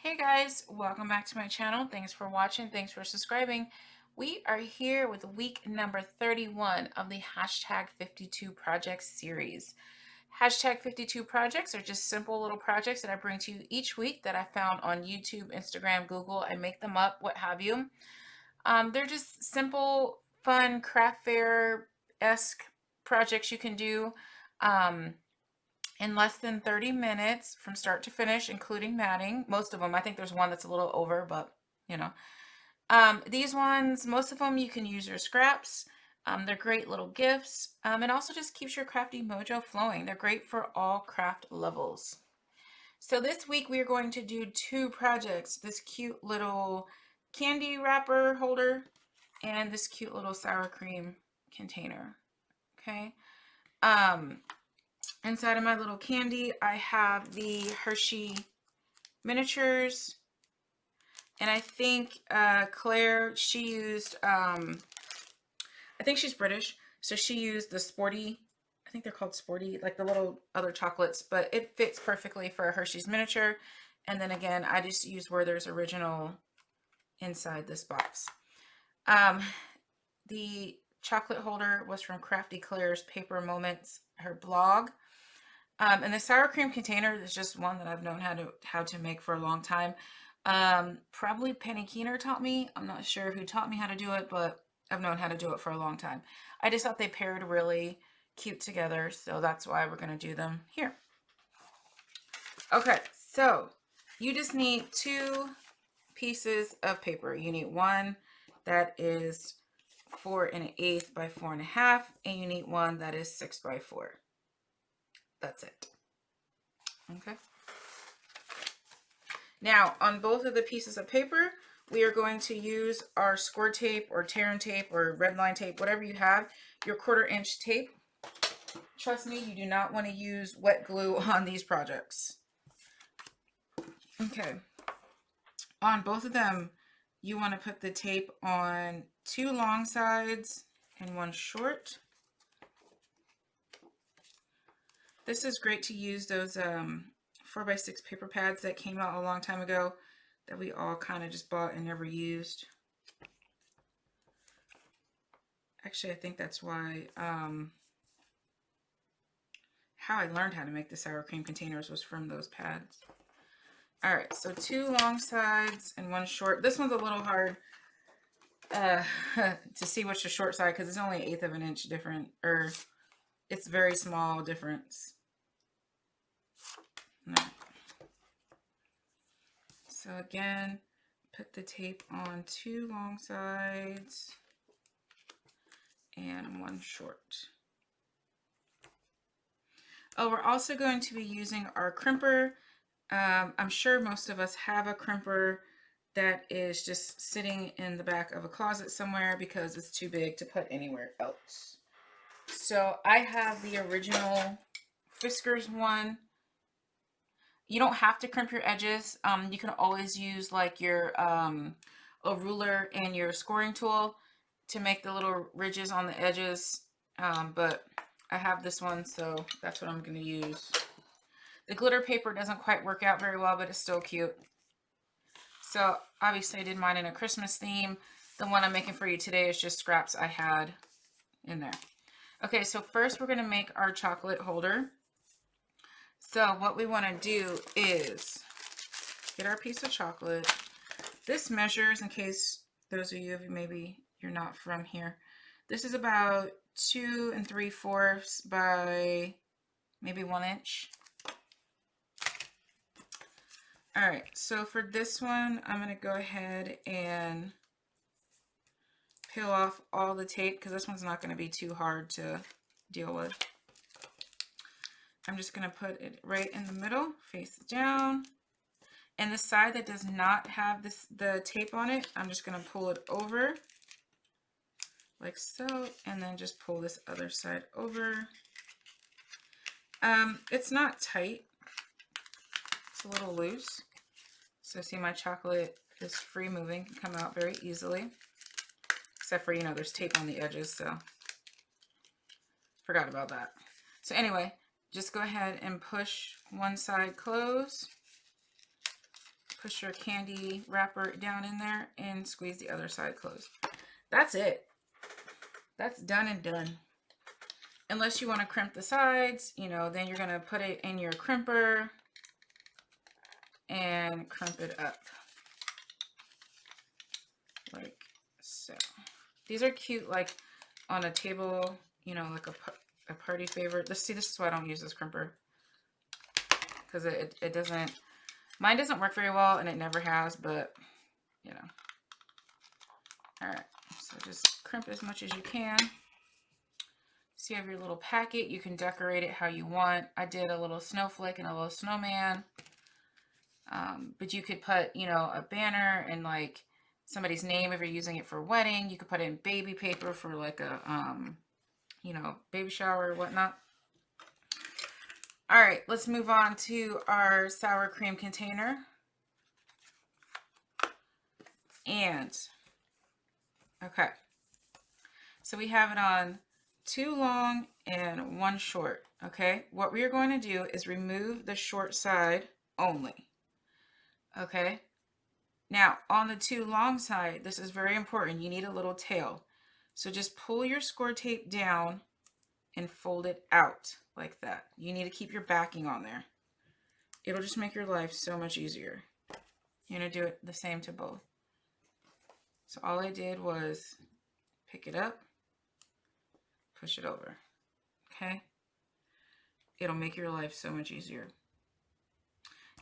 Hey guys, welcome back to my channel. Thanks for watching. Thanks for subscribing. We are here with week number 31 of the hashtag 52 projects series. Hashtag 52 projects are just simple little projects that I bring to you each week that I found on YouTube, Instagram, Google. I make them up, what have you. They're just simple, fun, craft fair-esque projects you can do. In less than 30 minutes from start to finish, including matting. Most of them, I think there's one that's a little over, but you know. These ones, most of them you can use your scraps. They're great little gifts. It also just keeps your crafty mojo flowing. They're great for all craft levels. So this week we are going to do two projects. This cute little candy wrapper holder and this cute little sour cream container. Okay. Inside of my little candy, I have the Hershey miniatures. And I think Claire, she used, I think she's British, so she used the sporty, I think they're called sporty, like the little other chocolates, but it fits perfectly for a Hershey's miniature. And then again, I just used Werther's Original inside this box. The chocolate holder was from Crafty Claire's Paper Moments, her blog. And the sour cream container is just one that I've known how to make for a long time. Probably Penny Keener taught me. I'm not sure who taught me how to do it, but I've known how to do it for a long time. I just thought they paired really cute together, so that's why we're going to do them here. Okay, so you just need two pieces of paper. You need one that is 4 1/8 by 4 1/2, and you need one that is 6 by 4. That's it. Okay. Now, on both of the pieces of paper, we are going to use our score tape or tear tape or red line tape, whatever you have, your 1/4 inch tape. Trust me, you do not want to use wet glue on these projects. Okay. On both of them, you want to put the tape on 2 long sides and 1 short. This is great to use those 4x6 paper pads that came out a long time ago that we all kind of just bought and never used. Actually, I think that's why how I learned how to make the sour cream containers was from those pads. All right, so 2 long sides and 1 short. This one's a little hard to see which the short side because it's only 1/8 of an inch different, or it's very small difference. Right. So again, put the tape on 2 long sides and 1 short. Oh, we're also going to be using our crimper. I'm sure most of us have a crimper that is just sitting in the back of a closet somewhere because it's too big to put anywhere else. So I have the original Fiskars one. You don't have to crimp your edges. You can always use like your a ruler and your scoring tool to make the little ridges on the edges. But I have this one, so that's what I'm going to use. The glitter paper doesn't quite work out very well, but it's still cute. So obviously I did mine in a Christmas theme. The one I'm making for you today is just scraps I had in there. Okay, so first we're going to make our chocolate holder. So what we want to do is get our piece of chocolate. This measures, in case those of you, maybe you're not from here, this is about 2 3/4 by maybe 1 inch. All right, so for this one, I'm going to go ahead and peel off all the tape because this one's not going to be too hard to deal with. I'm just going to put it right in the middle, face down. And the side that does not have the tape on it, I'm just going to pull it over like so, and then just pull this other side over. It's not tight. It's a little loose. So see, my chocolate is free moving, can come out very easily. Except for, you know, there's tape on the edges, so forgot about that. So anyway, just go ahead and push one side close, push your candy wrapper down in there and squeeze the other side closed. That's it. That's done and done. Unless you want to crimp the sides, you know, then you're going to put it in your crimper and crimp it up like so. These are cute, like on a table, you know, like a party favorite. Let's see, this is why I don't use this crimper, because it doesn't, mine doesn't work very well, and it never has, but you know. All right, so just crimp as much as you can. So you have your little packet. You can decorate it how you want. I did a little snowflake and a little snowman. But you could put, you know, a banner and like somebody's name if you're using it for a wedding. You could put it in baby paper for like a, you know, baby shower or whatnot. All right, let's move on to our sour cream container. And, okay. So we have it on 2 long and 1 short, okay? What we are going to do is remove the short side only, okay? Now, on the 2 long side, this is very important. You need a little tail. So just pull your score tape down and fold it out like that. You need to keep your backing on there. It'll just make your life so much easier. You're going to do it the same to both. So all I did was pick it up, push it over, okay? It'll make your life so much easier.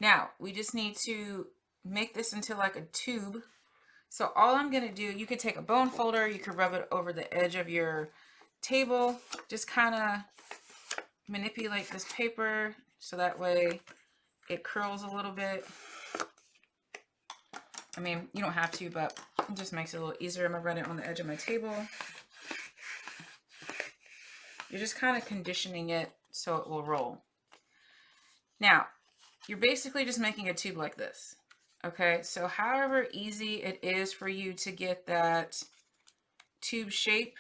Now, we just need to make this into like a tube. So all I'm going to do, you could take a bone folder, you could rub it over the edge of your table, just kind of manipulate this paper so that way it curls a little bit. I mean, you don't have to, but it just makes it a little easier. I'm going to run it on the edge of my table. You're just kind of conditioning it so it will roll. Now, you're basically just making a tube like this. Okay, so however easy it is for you to get that tube shape,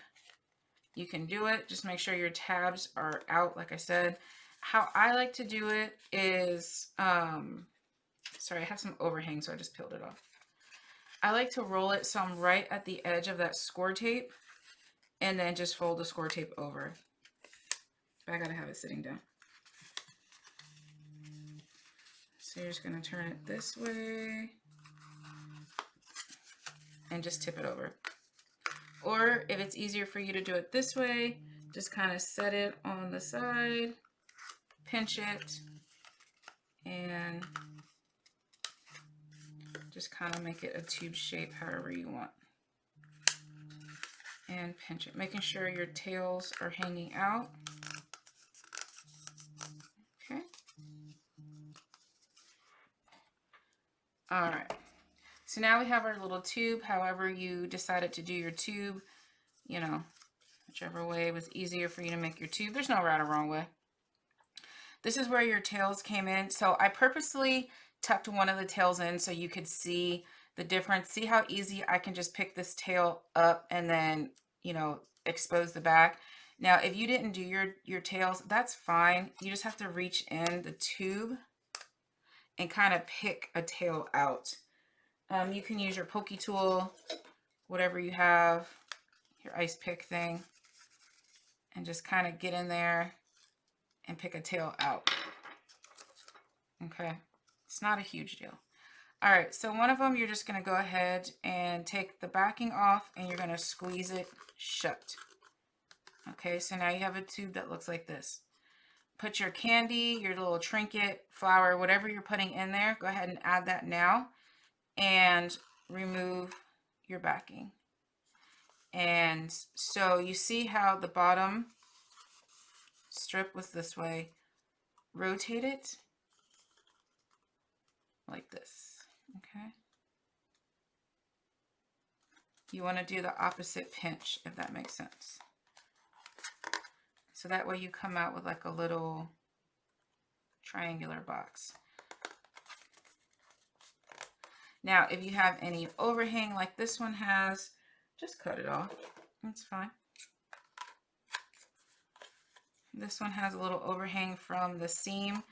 you can do it. Just make sure your tabs are out, like I said. How I like to do it is, sorry, I have some overhang, so I just peeled it off. I like to roll it so I'm right at the edge of that score tape, and then just fold the score tape over. But I gotta have it sitting down. So you're just gonna turn it this way and just tip it over. Or if it's easier for you to do it this way, just kind of set it on the side, pinch it, and just kind of make it a tube shape however you want. And pinch it, making sure your tails are hanging out. Okay. All right. So now we have our little tube. However you decided to do your tube, you know, whichever way was easier for you to make your tube. There's no right or wrong way. This is where your tails came in. So I purposely tucked one of the tails in so you could see the difference. See how easy I can just pick this tail up and then, you know, expose the back. Now, if you didn't do your tails, that's fine. You just have to reach in the tube and kind of pick a tail out. You can use your pokey tool, whatever you have, your ice pick thing, and just kind of get in there and pick a tail out. Okay, it's not a huge deal. All right, so one of them you're just going to go ahead and take the backing off and you're going to squeeze it shut. Okay, so now you have a tube that looks like this. Put your candy, your little trinket, flour, whatever you're putting in there, go ahead and add that now and remove your backing. And so you see how the bottom strip was this way. Rotate it like this, okay? You want to do the opposite pinch, if that makes sense. So that way you come out with like a little triangular box. Now, if you have any overhang like this one has, just cut it off. That's fine. This one has a little overhang from the seam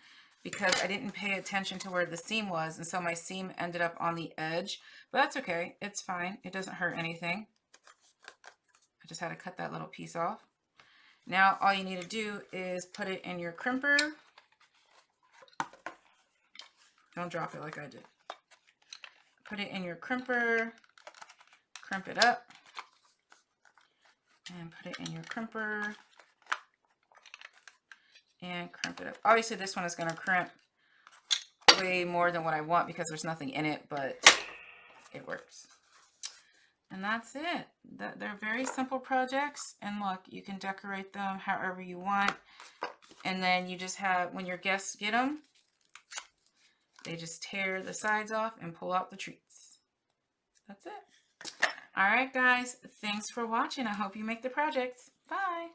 because I didn't pay attention to where the seam was, and so my seam ended up on the edge, but that's okay. It's fine. It doesn't hurt anything. I just had to cut that little piece off. Now all you need to do is put it in your crimper. Don't drop it like I did. Put it in your crimper, crimp it up, and put it in your crimper, and crimp it up. Obviously this one is going to crimp way more than what I want because there's nothing in it, but it works. And that's it. They're very simple projects, and look, you can decorate them however you want. And then you just have, when your guests get them, they just tear the sides off and pull out the treats. That's it. All right, guys, thanks for watching. I hope you make the projects. Bye.